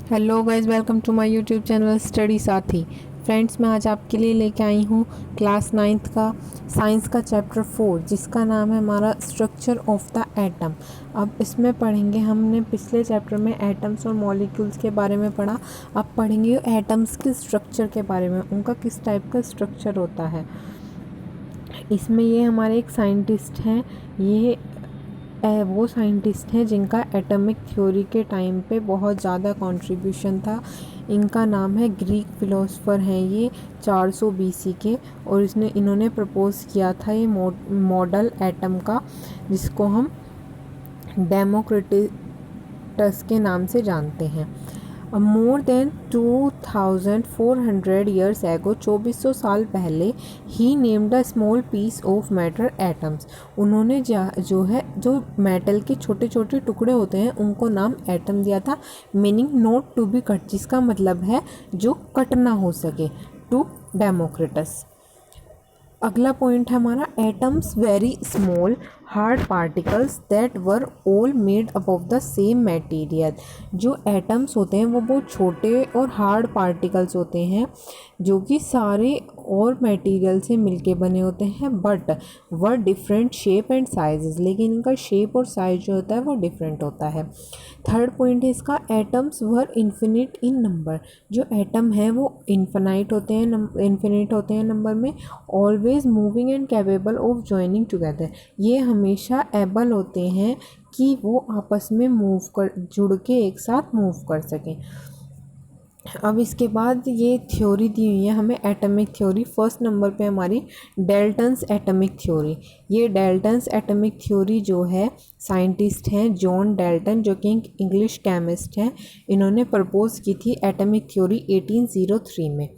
Hello guys, welcome to my YouTube channel study Saathi. Friends, मैं आज आपके लिए लेके आई हूँ क्लास 9th का साइंस का चैप्टर 4, जिसका नाम है हमारा स्ट्रक्चर ऑफ द एटम। अब इसमें पढ़ेंगे, हमने पिछले चैप्टर में एटम्स और मॉलिक्यूल्स के बारे में पढ़ा। अब पढ़ेंगे एटम्स के स्ट्रक्चर के बारे में, उनका किस टाइप का स्ट्रक्चर होता है। इसमें ये हमारे एक साइंटिस्ट हैं, ये वो साइंटिस्ट हैं जिनका एटॉमिक थ्योरी के टाइम पे बहुत ज़्यादा कंट्रीब्यूशन था। इनका नाम है, ग्रीक फिलोसोफर हैं ये, 400 BC के, और इन्होंने प्रपोज किया था ये मॉडल एटम का, जिसको हम डेमोक्रिटस के नाम से जानते हैं। मोर देन 2400 ईयर्स एगो, 2400 साल पहले, he named a small piece of matter atoms. उन्होंने जो मेटल के छोटे छोटे टुकड़े होते हैं उनको नाम एटम दिया था, meaning not to be cut, जिसका मतलब है जो कट ना हो सके, टू डेमोक्रिटस। अगला पॉइंट है हमारा, atoms very small hard particles that were all made up of the same material. जो एटम्स होते हैं वो बहुत छोटे और हार्ड पार्टिकल्स होते हैं, जो कि सारे और मटेरियल से मिलके बने होते हैं, but were different shape and sizes, लेकिन इनका शेप और साइज जो होता है वो डिफरेंट होता है। थर्ड पॉइंट है इसका, एटम्स वर इन्फिनिट इन नंबर। जो एटम है वो इन्फिनिट होते हैं नंबर में, always moving and capable of joining together. ये हमेशा एबल होते हैं कि वो आपस में जुड़ के एक साथ मूव कर सकें। अब इसके बाद ये थ्योरी दी हुई है हमें, एटॉमिक थ्योरी। फर्स्ट नंबर पे हमारी डेल्टन्स एटॉमिक थ्योरी। ये डेल्टन्स एटॉमिक थ्योरी जो है, साइंटिस्ट हैं जॉन डेल्टन, जो कि इंग्लिश केमिस्ट हैं। इन्होंने प्रपोज की थी एटॉमिक थ्योरी 1803 में।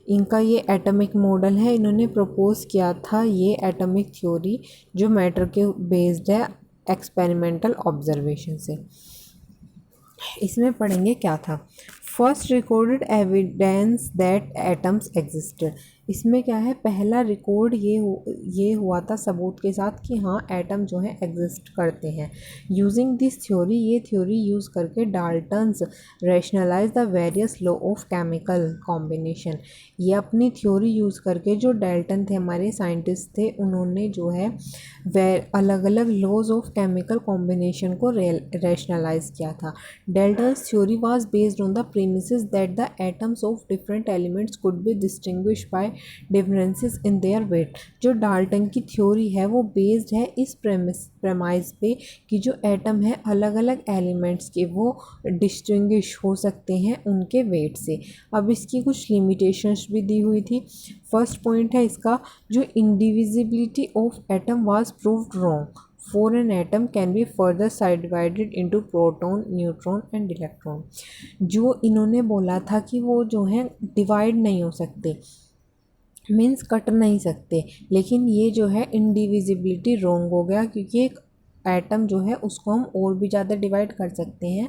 इनका ये एटॉमिक मॉडल है, इन्होंने प्रपोज किया था ये एटॉमिक थ्योरी, जो मैटर के बेस्ड है एक्सपेरिमेंटल ऑब्जर्वेशन से। इसमें पढ़ेंगे क्या था, first recorded evidence that atoms existed. इसमें क्या है, पहला रिकॉर्ड ये हुआ था सबूत के साथ कि हाँ एटम जो है एग्जिस्ट करते हैं। यूजिंग दिस थ्योरी, ये थ्योरी यूज़ करके Dalton's rationalize the various law of chemical combination. ये अपनी थ्योरी यूज़ करके, जो डाल्टन थे हमारे साइंटिस्ट थे, उन्होंने जो है अलग अलग लॉज ऑफ केमिकल कॉम्बिनेशन को रैशनलाइज किया था। Dalton's theory was based on the premises that the atoms of different elements could be distinguished by differences in their weight। जो डाल्टन की थ्योरी है वो बेस्ड है इस प्रेमाइज पे कि जो एटम है अलग अलग एलिमेंट्स के, वो डिस्टिंग्विश हो सकते हैं उनके वेट से। अब इसकी कुछ लिमिटेशंस भी दी हुई थी। फर्स्ट पॉइंट है इसका, जो indivisibility of atom was proved wrong. For an atom can be further subdivided into proton, neutron and electron। जो इन्होंने बोला था कि वो जो है डिवाइड नहीं हो सकते, मीन्स कट नहीं सकते, लेकिन ये जो है इंडिविजिबिलिटी रॉन्ग हो गया, क्योंकि एक एटम जो है उसको हम और भी ज़्यादा डिवाइड कर सकते हैं,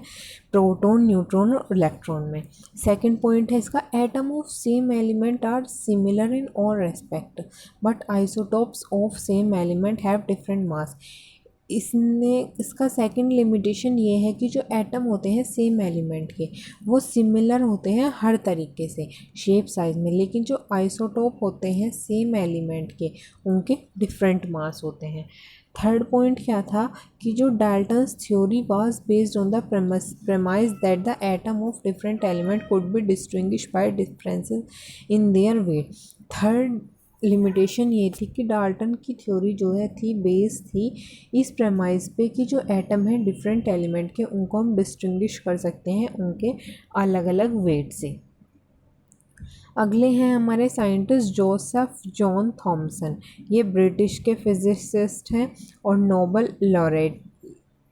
प्रोटॉन, न्यूट्रॉन और इलेक्ट्रॉन में। सेकंड पॉइंट है इसका, atom of same element are similar in all respect, but isotopes of same element have different mass. इसका सेकंड लिमिटेशन ये है कि जो एटम होते हैं सेम एलिमेंट के, वो सिमिलर होते हैं हर तरीके से, शेप साइज में, लेकिन जो आइसोटोप होते हैं सेम एलिमेंट के, उनके डिफरेंट मास होते हैं। थर्ड पॉइंट क्या था कि जो Dalton's theory was based on the premise that the atom of different element could be distinguish by differences in their weight. Third limitation ये थी कि डाल्टन की थ्योरी जो है थी, बेस थी इस प्रेमाइज पे कि जो एटम है डिफरेंट एलिमेंट के, उनको हम डिस्टिंग्विश कर सकते हैं उनके अलग अलग वेट से। अगले हैं हमारे साइंटिस्ट जोसेफ जॉन थॉमसन। ये ब्रिटिश के फिजिसिस्ट हैं और नोबल लॉरेट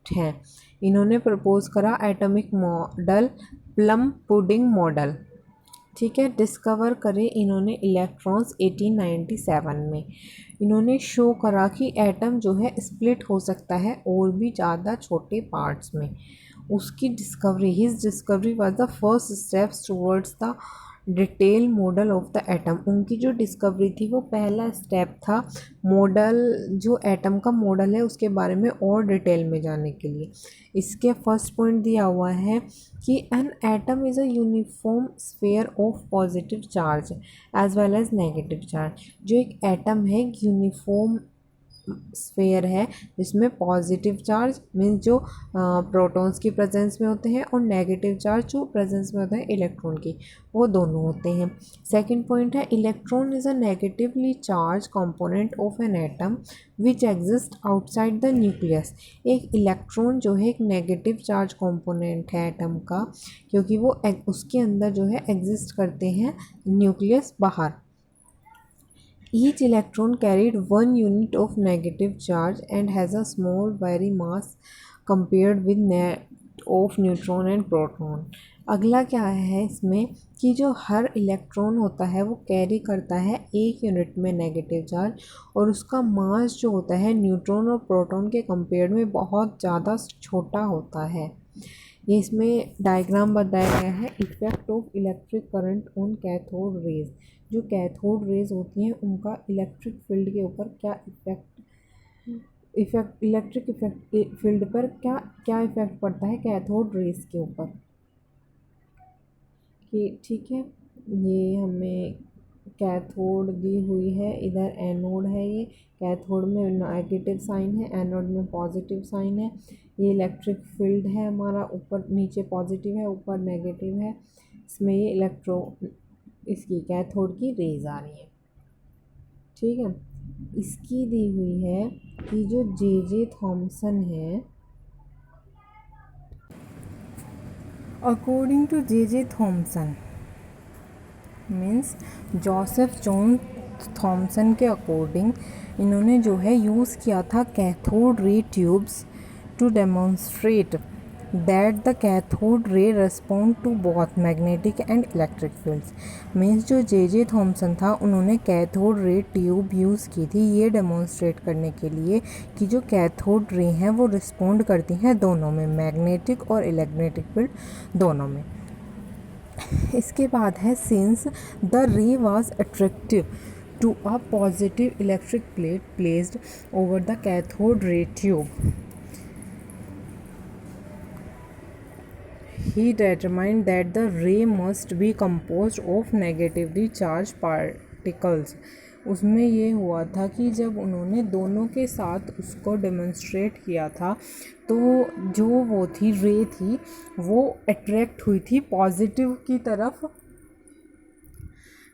हैं। इन्होंने प्रपोज करा atomic model, plum pudding model, ठीक है। डिस्कवर करे इन्होंने इलेक्ट्रॉन्स 1897 में। इन्होंने शो करा कि एटम जो है स्प्लिट हो सकता है और भी ज़्यादा छोटे पार्ट्स में। उसकी discovery, his discovery was the first steps towards the detail model of the atom. उनकी जो डिस्कवरी थी वो पहला स्टेप था मॉडल, जो एटम का मॉडल है उसके बारे में और डिटेल में जानने के लिए। इसके फर्स्ट पॉइंट दिया हुआ है कि an atom is a uniform sphere of positive charge as well as negative charge. जो एक एटम है यूनिफॉर्म स्फेयर है जिसमें पॉजिटिव चार्ज मीन्स जो प्रोटॉन्स की प्रेजेंस में होते हैं और नेगेटिव चार्ज जो प्रेजेंस में होते हैं इलेक्ट्रॉन की, वो दोनों होते हैं। सेकंड पॉइंट है electron is a negatively charge component of an atom which exist outside the nucleus. एक इलेक्ट्रॉन जो है एक नेगेटिव चार्ज कंपोनेंट है एटम का, क्योंकि वो उसके अंदर जो है एग्जिस्ट करते हैं न्यूक्लियस बाहर। Each electron carried one unit of negative charge and has a small very mass compared with net of neutron and proton। अगला क्या है इसमें कि जो हर इलेक्ट्रॉन होता है वो कैरी करता है एक यूनिट में नेगेटिव चार्ज, और उसका मास जो होता है न्यूट्रॉन और प्रोटॉन के कंपेयर में बहुत ज़्यादा छोटा होता है। ये इसमें डायग्राम बताया गया है effect of electric current on cathode rays. जो कैथोड रेज होती हैं उनका इलेक्ट्रिक फील्ड के ऊपर क्या इलेक्ट्रिक इफेक्ट फील्ड पर क्या क्या इफेक्ट पड़ता है कैथोड रेज के ऊपर। कि ठीक है, ये हमें कैथोड दी हुई है, इधर एनोड है, ये कैथोड में नेगेटिव साइन है, एनोड में पॉजिटिव साइन है। ये इलेक्ट्रिक फील्ड है हमारा, ऊपर नीचे पॉजिटिव है ऊपर नेगेटिव है। इसमें ये इसकी कैथोड की रेज आ रही है। ठीक है, इसकी दी हुई है कि जो जे थॉमसन है, according to J Thomson means Joseph John Thomson के अकॉर्डिंग इन्होंने जो है यूज़ किया था cathode ray tubes to demonstrate that the cathode ray respond to both magnetic and electric fields. Means जो जे थॉमसन था उन्होंने कैथोड रे ट्यूब यूज़ की थी ये डेमोन्स्ट्रेट करने के लिए कि जो कैथोड रे हैं वो रिस्पॉन्ड करती हैं दोनों में, मैग्नेटिक और इलेक्ट्रिक फील्ड दोनों में। इसके बाद है since the ray was attractive to a positive electric plate placed over the cathode ray tube, he determined that the ray must be composed of negatively charged particles। उसमें ये हुआ था कि जब उन्होंने दोनों के साथ उसको डेमोन्स्ट्रेट किया था तो जो वो थी रे थी वो अट्रैक्ट हुई थी पॉजिटिव की तरफ,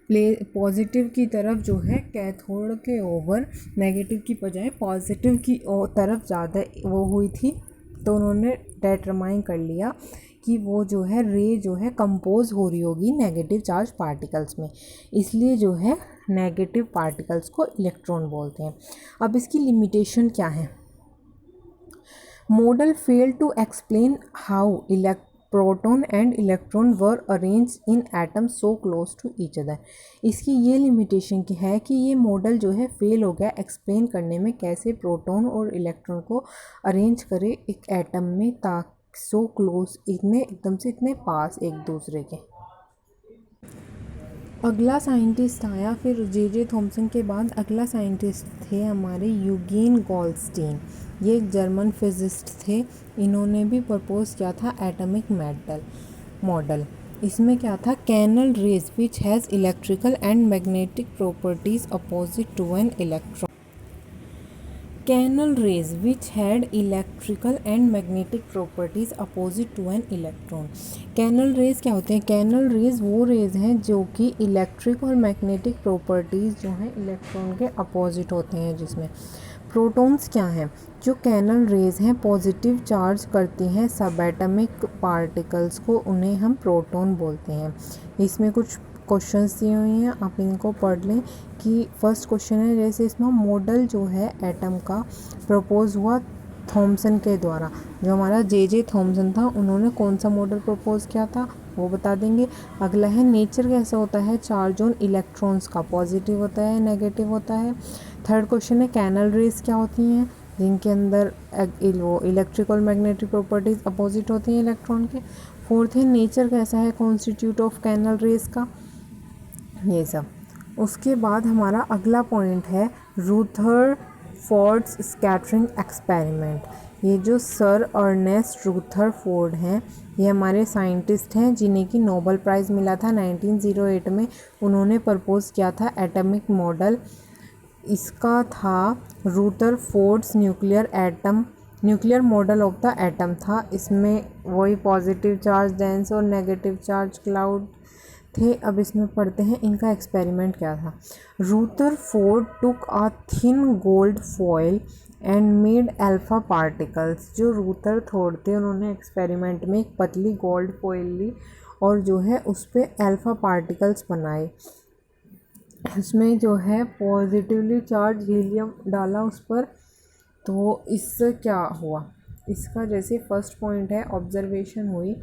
पॉजिटिव की तरफ जो है कैथोड के ओवर, नेगेटिव की बजाय पॉजिटिव की तरफ ज़्यादा वो हुई थी। तो उन्होंने डिटरमाइन कर लिया कि वो जो है रे जो है कंपोज हो रही होगी नेगेटिव चार्ज पार्टिकल्स में, इसलिए जो है नेगेटिव पार्टिकल्स को इलेक्ट्रॉन बोलते हैं। अब इसकी लिमिटेशन क्या है? Model fail to explain how proton and electron were arrange in atom so close to each other. इसकी ये लिमिटेशन की है कि ये मॉडल जो है फेल हो गया एक्सप्लेन करने में कैसे प्रोटॉन और इलेक्ट्रॉन को अरेंज करे एक एटम में ताकि सो क्लोज, इतने एकदम से इतने पास एक दूसरे के। अगला साइंटिस्ट आया फिर जे थॉमसन के बाद अगला साइंटिस्ट थे हमारे यूजीन गॉल्डस्टीन। ये एक जर्मन फिजिस्ट थे, इन्होंने भी प्रपोज किया था एटॉमिक मॉडल। इसमें क्या था, canal rays which has electrical and magnetic properties opposite to an electron. Canal rays which had electrical and magnetic properties opposite to an electron. Canal rays क्या होते हैं? कैनल रेज वो raise हैं जो कि इलेक्ट्रिक और मैग्नेटिक प्रॉपर्टीज़ जो हैं इलेक्ट्रॉन के अपोजिट होते हैं। जिसमें प्रोटॉन्स क्या हैं? जो कैनल रेज हैं पॉजिटिव चार्ज करती हैं सब एटमिक पार्टिकल्स को, उन्हें हम प्रोटॉन बोलते हैं। इसमें कुछ क्वेश्चंस दिए हुए हैं, आप इनको पढ़ लें। कि फर्स्ट क्वेश्चन है जैसे इसमें मॉडल जो है एटम का प्रपोज हुआ थॉमसन के द्वारा। जो हमारा जे थॉमसन था उन्होंने कौन सा मॉडल प्रपोज किया था वो बता देंगे। अगला है नेचर कैसा होता है चार्ज ऑन इलेक्ट्रॉन्स का, पॉजिटिव होता है नेगेटिव होता है। थर्ड क्वेश्चन है कैनल रेज क्या होती हैं जिनके अंदर वो इलेक्ट्रिक और मैग्नेटिक प्रॉपर्टीज़ अपोजिट होती हैं इलेक्ट्रॉन के। फोर्थ है नेचर कैसा है कॉन्स्टिट्यूट ऑफ कैनल रेज का। ये सब। उसके बाद हमारा अगला पॉइंट है रुदरफोर्ड्स स्कैटरिंग एक्सपेरिमेंट। ये जो सर अर्नेस्ट रुदरफोर्ड हैं, ये हमारे साइंटिस्ट हैं जिन्हें की नोबेल प्राइज़ मिला था 1908 में। उन्होंने प्रपोज किया था एटॉमिक मॉडल। इसका था Rutherford's nuclear model of the atom था। इसमें वही पॉजिटिव चार्ज डेंस और नेगेटिव चार्ज क्लाउड थे। अब इसमें पढ़ते हैं इनका एक्सपेरिमेंट क्या था। Rutherford took a thin gold foil and made alpha particles. जो रुदरफोर्ड थे उन्होंने एक्सपेरिमेंट में एक पतली गोल्ड फॉयल ली और जो है उस पर अल्फा पार्टिकल्स बनाए। इसमें जो है पॉजिटिवली चार्ज हीलियम डाला उस पर। तो इससे क्या हुआ, इसका जैसे फर्स्ट पॉइंट है ऑब्जर्वेशन हुई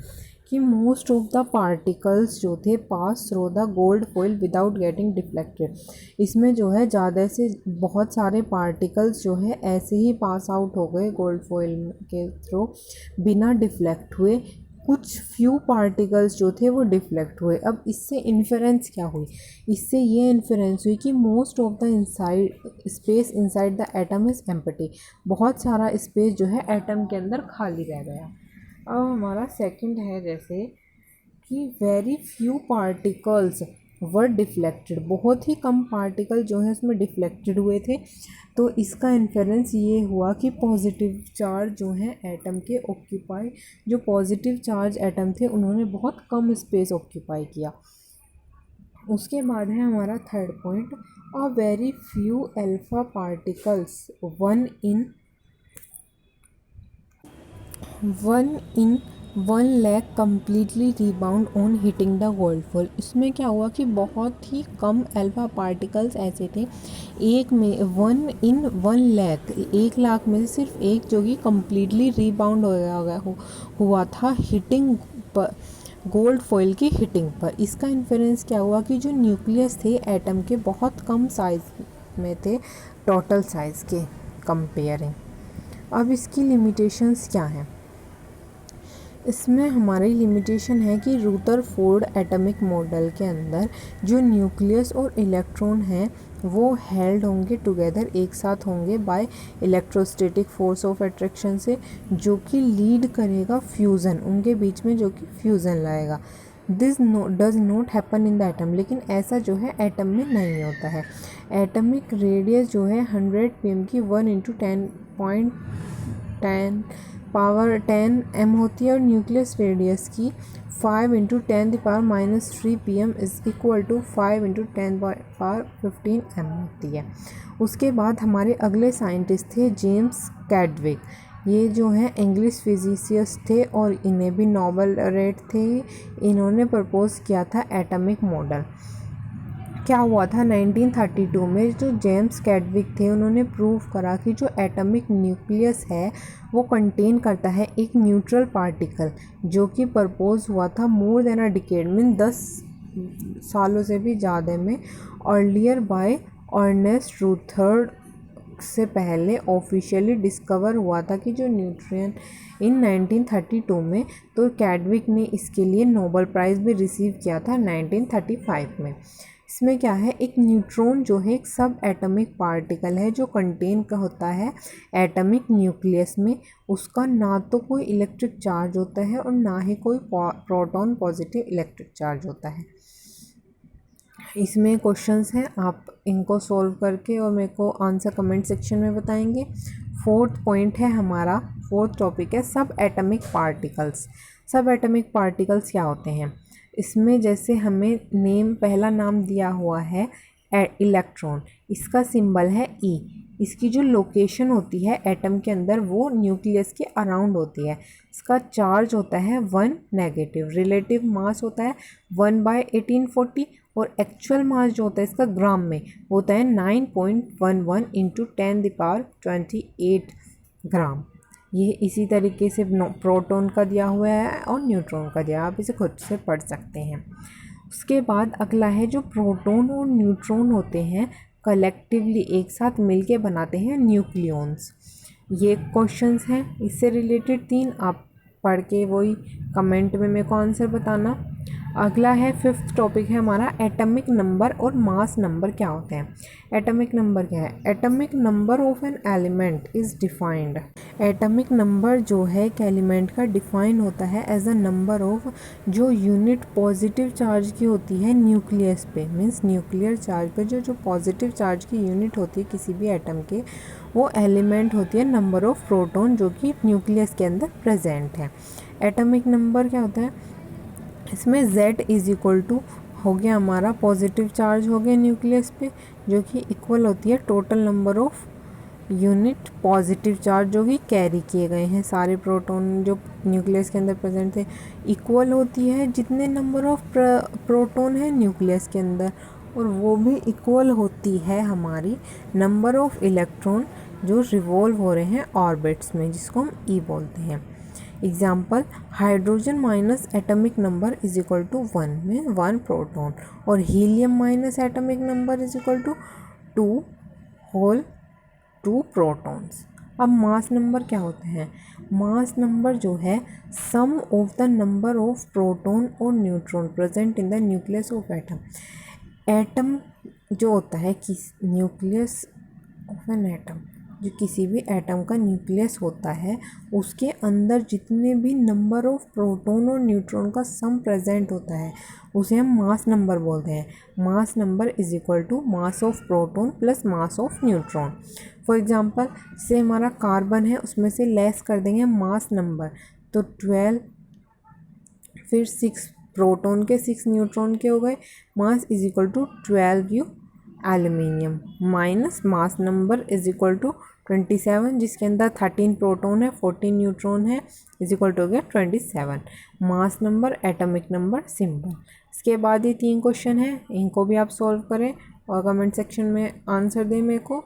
कि मोस्ट ऑफ द पार्टिकल्स जो थे pass through the gold foil without getting deflected. इसमें जो है ज़्यादा से बहुत सारे पार्टिकल्स जो है ऐसे ही पास आउट हो गए गोल्ड फॉइल के थ्रू बिना डिफ्लेक्ट हुए। कुछ फ्यू पार्टिकल्स जो थे वो डिफ्लेक्ट हुए। अब इससे इन्फरेंस क्या हुई, इससे ये इन्फरेंस हुई कि most of the inside space inside the atom is empty. बहुत सारा स्पेस जो है एटम के अंदर खाली रह गया। अब हमारा सेकंड है जैसे कि वेरी फ्यू पार्टिकल्स वर डिफ्लेक्टेड। बहुत ही कम पार्टिकल जो है उसमें डिफ्लेक्टेड हुए थे। तो इसका इन्फरेंस ये हुआ कि पॉजिटिव चार्ज जो है एटम के ऑक्यूपाई, जो पॉजिटिव चार्ज एटम थे उन्होंने बहुत कम स्पेस ऑक्यूपाई किया। उसके बाद है हमारा third point, a very few alpha particles one in 1 lakh completely rebound on hitting the gold foil. इसमें क्या हुआ कि बहुत ही कम अल्फा पार्टिकल्स ऐसे थे, एक में 1 लाख, 1 लाख में से सिर्फ एक जो कि कम्प्लीटली रिबाउंड हुआ था हिटिंग पर, गोल्ड फॉइल की हिटिंग पर। इसका इन्फरेंस क्या हुआ कि जो न्यूक्लियस थे एटम के बहुत कम साइज में थे टोटल साइज़ के कंपेयरिंग। अब इसकी लिमिटेशंस क्या हैं, इसमें हमारी लिमिटेशन है कि रुदरफोर्ड एटॉमिक मॉडल के अंदर जो न्यूक्लियस और इलेक्ट्रॉन हैं वो हेल्ड होंगे टुगेदर, एक साथ होंगे by electrostatic force of attraction से, जो कि लीड करेगा फ्यूज़न, उनके बीच में जो कि फ्यूज़न लाएगा। This does not happen in the atom. लेकिन ऐसा जो है एटम में नहीं होता है। एटॉमिक रेडियस जो है 100 pm की 1 × 10 m होती है और न्यूक्लियस रेडियस की 5 × 10⁻³ pm is equal to 5 × 10⁻15 m होती है। उसके बाद हमारे अगले साइंटिस्ट थे जेम्स कैडविक। ये जो हैं इंग्लिश फिजिसिस्ट थे और इन्हें भी नोबेल laureate थे। इन्होंने प्रपोज किया था एटॉमिक मॉडल। क्या हुआ था 1932 में जो जेम्स कैडविक थे उन्होंने प्रूव करा कि जो एटॉमिक न्यूक्लियस है वो कंटेन करता है एक न्यूट्रल पार्टिकल, जो कि प्रपोज हुआ था मोर देन अ डिकेड में 10 सालों से भी ज़्यादा में, अर्लियर बाय अर्नेस्ट रुदरफोर्ड से पहले ऑफिशियली डिस्कवर हुआ था कि जो न्यूट्रियन इन 1932 में। तो कैडविक ने इसके लिए नोबेल प्राइज़ भी रिसीव किया था 1935 में। इसमें क्या है, एक न्यूट्रॉन जो है एक सब एटॉमिक पार्टिकल है जो कंटेन का होता है एटॉमिक न्यूक्लियस में। उसका ना तो कोई इलेक्ट्रिक चार्ज होता है और ना ही कोई प्रोटॉन पॉजिटिव इलेक्ट्रिक चार्ज होता है। इसमें क्वेश्चंस हैं, आप इनको सॉल्व करके और मेरे को आंसर कमेंट सेक्शन में बताएंगे। फोर्थ पॉइंट है हमारा, फोर्थ टॉपिक है सब एटॉमिक पार्टिकल्स। सब एटॉमिक पार्टिकल्स क्या होते हैं, इसमें जैसे हमें पहला नाम दिया हुआ है इलेक्ट्रॉन, इसका सिंबल है ई। इसकी जो लोकेशन होती है एटम के अंदर वो न्यूक्लियस के अराउंड होती है। इसका चार्ज होता है 1 नेगेटिव, रिलेटिव मास होता है 1/1840 और एक्चुअल मास जो होता है इसका ग्राम में होता है 9.11 × 10⁻28 ग्राम। ये इसी तरीके से प्रोटॉन का दिया हुआ है और न्यूट्रॉन का दिया, आप इसे खुद से पढ़ सकते हैं। उसके बाद अगला है जो प्रोटॉन और न्यूट्रॉन होते हैं कलेक्टिवली एक साथ मिलके बनाते हैं न्यूक्लियॉन्स। ये क्वेश्चंस हैं इससे रिलेटेड 3, आप पढ़ के वही कमेंट में मेरे को आंसर बताना। अगला है 5th टॉपिक है हमारा एटॉमिक नंबर और मास नंबर क्या होते हैं। एटॉमिक नंबर क्या है? Atomic number of an element is defined. Atomic number जो है एक एलिमेंट का डिफाइन होता है एज अ नंबर ऑफ जो यूनिट पॉजिटिव चार्ज की होती है न्यूक्लियस पे, मीन्स न्यूक्लियर चार्ज पे जो पॉजिटिव चार्ज की यूनिट होती है किसी भी एटम के, वो एलिमेंट होती है नंबर ऑफ प्रोटॉन जो कि न्यूक्लियस के अंदर प्रेजेंट है। एटॉमिक नंबर क्या होता है? इसमें Z इज़ इक्वल टू हो गया हमारा पॉजिटिव चार्ज हो गया न्यूक्लियस पे, जो कि इक्वल होती है total number of unit positive charge जो कि कैरी किए गए हैं सारे प्रोटॉन जो न्यूक्लियस के अंदर प्रेजेंट थे, इक्वल होती है जितने नंबर ऑफ प्रोटॉन है न्यूक्लियस के अंदर, और वो भी इक्वल होती है हमारी नंबर ऑफ इलेक्ट्रॉन जो रिवॉल्व हो रहे हैं ऑर्बिट्स में, जिसको हम E बोलते हैं। Example, hydrogen minus atomic number is equal to 1 में 1 प्रोटॉन, और helium minus atomic number is equal to 2 होल 2 प्रोटॉन्स। अब मास नंबर क्या होते हैं? मास नंबर जो है sum of the number of proton और neutron present in the nucleus of atom. Atom जो होता है कि न्यूक्लियस ऑफ एन एटम, जो किसी भी एटम का न्यूक्लियस होता है उसके अंदर जितने भी नंबर ऑफ प्रोटॉन और न्यूट्रॉन का सम प्रेजेंट होता है उसे हम मास नंबर बोलते हैं। Mass number is equal to mass of proton plus mass of neutron. For example से हमारा कार्बन है, उसमें से लेस कर देंगे मास नंबर, तो 12, फिर 6 प्रोटॉन के 6 न्यूट्रॉन के हो गए, mass is equal to 12U aluminium, minus mass number is equal to 27, जिसके अंदर 13 प्रोटॉन है 14 न्यूट्रॉन है, इज इक्वल टू हो गया 27। Mass number, atomic number, symbol. इसके बाद ये 3 क्वेश्चन है, इनको भी आप सॉल्व करें और कमेंट सेक्शन में आंसर दें मेरे को।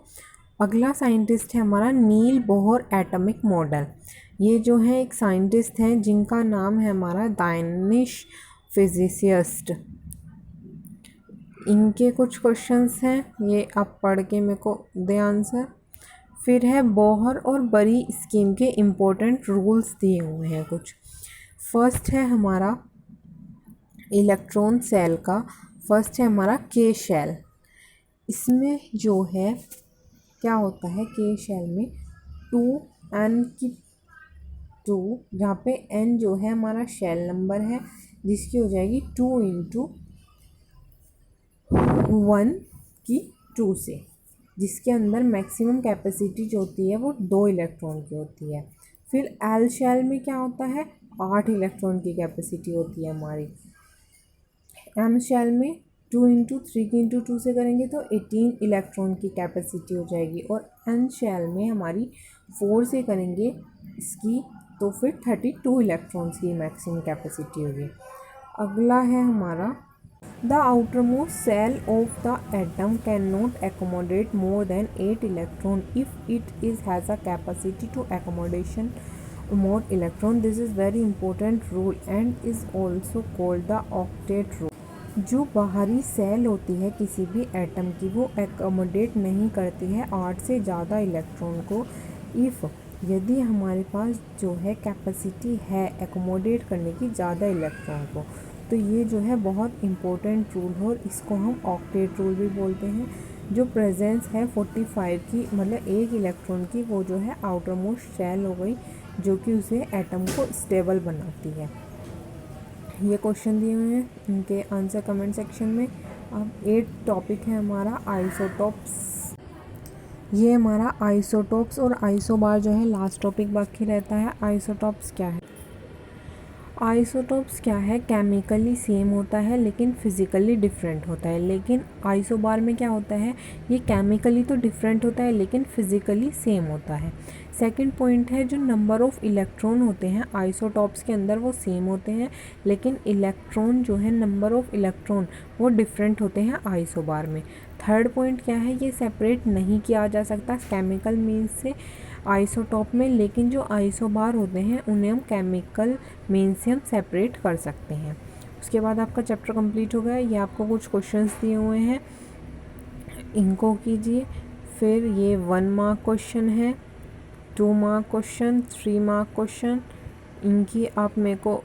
अगला साइंटिस्ट है हमारा नील बोहर एटॉमिक मॉडल। ये जो है एक साइंटिस्ट हैं जिनका नाम है हमारा दानिश फिजिसिस्ट। इनके कुछ क्वेश्चंस हैं, ये आप पढ़ के मेरे को दे आंसर। फिर है बोहर और बरी स्कीम के इम्पोर्टेंट रूल्स दिए हुए हैं कुछ। फर्स्ट है हमारा इलेक्ट्रॉन सेल का, फर्स्ट है हमारा के शेल। इसमें जो है क्या होता है, के शेल में 2n की 2, जहाँ पे n जो है हमारा शेल नंबर है, जिसकी हो जाएगी 2 × 1 की 2 से, जिसके अंदर मैक्सिमम कैपेसिटी जो होती है वो 2 इलेक्ट्रॉन की होती है। फिर एल शेल में क्या होता है, 8 इलेक्ट्रॉन की कैपेसिटी होती है हमारी। एम शेल में 2 × 3 की × 2 से करेंगे तो 18 इलेक्ट्रॉन की कैपेसिटी हो जाएगी, और एन शेल में हमारी 4 से करेंगे इसकी तो फिर 32 इलेक्ट्रॉन्स की मैक्सिमम कैपेसिटी होगी। अगला है हमारा The outermost cell of the atom cannot accommodate more than 8 electrons if it has a capacity to accommodation more electron. This is very important rule and is also called the octet rule. जो बाहरी cell होती है किसी भी atom की, वो accommodate नहीं करती है 8 से ज़्यादा इलेक्ट्रॉन को, इफ़ यदि हमारे पास जो है कैपेसिटी है एकोमोडेट करने की ज़्यादा इलेक्ट्रॉन को, तो ये जो है बहुत इम्पोर्टेंट रूल है और इसको हम ऑक्टेट रूल भी बोलते हैं। जो प्रेजेंस है 45 की, मतलब 1 इलेक्ट्रॉन की, वो जो है आउटर मोस्ट शेल हो गई, जो कि उसे एटम को स्टेबल बनाती है। ये क्वेश्चन दिए हुए हैं, इनके आंसर कमेंट सेक्शन में। अब 8 टॉपिक है हमारा आइसोटॉप्स। ये हमारा आइसोटॉप्स और आइसोबार जो है लास्ट टॉपिक बाकी रहता है। आइसोटॉप्स क्या है? आइसोटॉप्स क्या है, केमिकली सेम होता है लेकिन फिज़िकली डिफरेंट होता है। लेकिन आइसोबार में क्या होता है, ये केमिकली तो डिफरेंट होता है लेकिन फिज़िकली सेम होता है। सेकंड पॉइंट है, जो नंबर ऑफ़ इलेक्ट्रॉन होते हैं आइसोटॉप्स के अंदर वो सेम होते हैं, लेकिन इलेक्ट्रॉन जो है नंबर ऑफ़ इलेक्ट्रॉन वो डिफरेंट होते हैं आइसोबार में। थर्ड पॉइंट क्या है, ये सेपरेट नहीं किया जा सकता केमिकल मीन्स से आइसोटॉप में, लेकिन जो आइसोबार होते हैं उन्हें हम केमिकल मीन्स से हम सेपरेट कर सकते हैं। उसके बाद आपका चैप्टर कंप्लीट हो गया। ये आपको कुछ क्वेश्चंस दिए हुए हैं, इनको कीजिए। फिर ये 1 मार्क क्वेश्चन है, 2 मार्क क्वेश्चन, 3 मार्क क्वेश्चन, इनकी आप मेरे को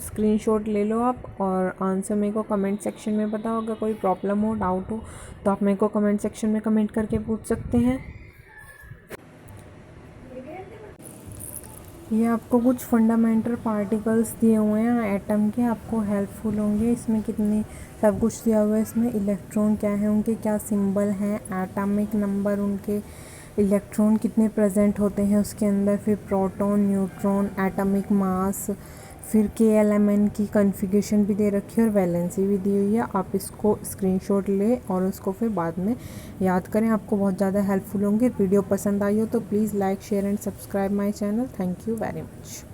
स्क्रीनशॉट ले लो आप, और आंसर मेरे को कमेंट सेक्शन में बताओ। अगर कोई प्रॉब्लम हो, डाउट हो तो आप मेरे को कमेंट सेक्शन में कमेंट करके पूछ सकते हैं। ये आपको कुछ फंडामेंटल पार्टिकल्स दिए हुए हैं एटम के, आपको हेल्पफुल होंगे। इसमें कितनी सब कुछ दिया हुआ है। इसमें इलेक्ट्रॉन क्या है, उनके क्या सिंबल हैं, एटॉमिक नंबर, उनके इलेक्ट्रॉन कितने प्रेजेंट होते हैं उसके अंदर, फिर प्रोटॉन, न्यूट्रॉन, एटॉमिक मास, फिर KLMN की कॉन्फ़िगरेशन भी दे रखी है और वैलेंसी भी दी हुई है। आप इसको स्क्रीनशॉट लें और उसको फिर बाद में याद करें, आपको बहुत ज़्यादा हेल्पफुल होंगे। वीडियो पसंद आई हो तो please like, share and subscribe my channel. Thank you very much.